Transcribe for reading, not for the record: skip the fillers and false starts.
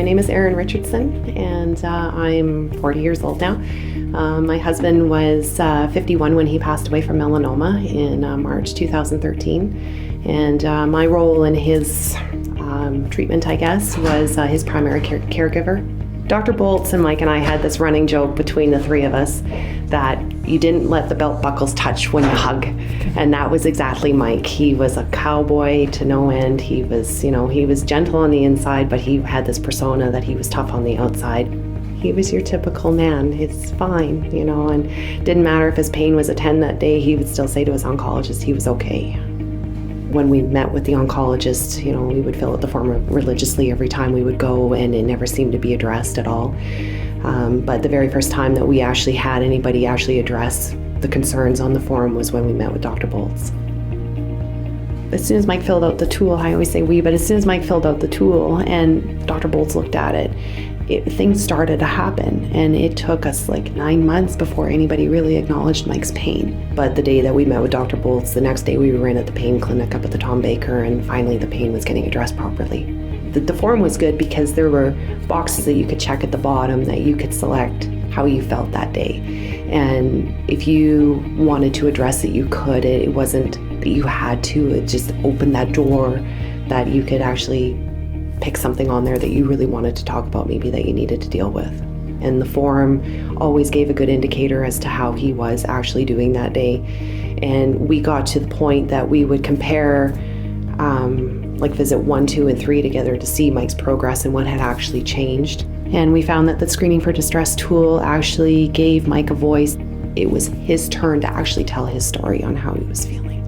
name is Eryn Richardson, and I'm 40 years old now. My husband was 51 when he passed away from melanoma in March 2013, and my role in his treatment, I guess, was his primary caregiver. Dr. Bolts and Mike and I had this running joke between the three of us that you didn't let the belt buckles touch when you hug, and that was exactly Mike. He was a cowboy to no end. He was, he was gentle on the inside, but he had this persona that he was tough on the outside. He was your typical man. It's fine, and didn't matter if his pain was a 10 that day, he would still say to his oncologist he was okay. When we met with the oncologist, we would fill out the form religiously every time we would go, and it never seemed to be addressed at all. But the very first time that we actually had anybody actually address the concerns on the form was when we met with Dr. Bolts. As soon as Mike filled out the tool, I always say we, but as soon as Mike filled out the tool and Dr. Bolts looked at it, things started to happen, and it took us like 9 months before anybody really acknowledged Mike's pain. But the day that we met with Dr. Bolts, the next day we were in at the pain clinic up at the Tom Baker, and finally the pain was getting addressed properly. The form was good because there were boxes that you could check at the bottom that you could select how you felt that day. And if you wanted to address it, you could. It wasn't that you had to. It just opened that door that you could actually pick something on there that you really wanted to talk about, maybe that you needed to deal with. And the form always gave a good indicator as to how he was actually doing that day. And we got to the point that we would compare like visit 1, 2, and 3 together to see Mike's progress and what had actually changed. And we found that the Screening for Distress tool actually gave Mike a voice. It was his turn to actually tell his story on how he was feeling.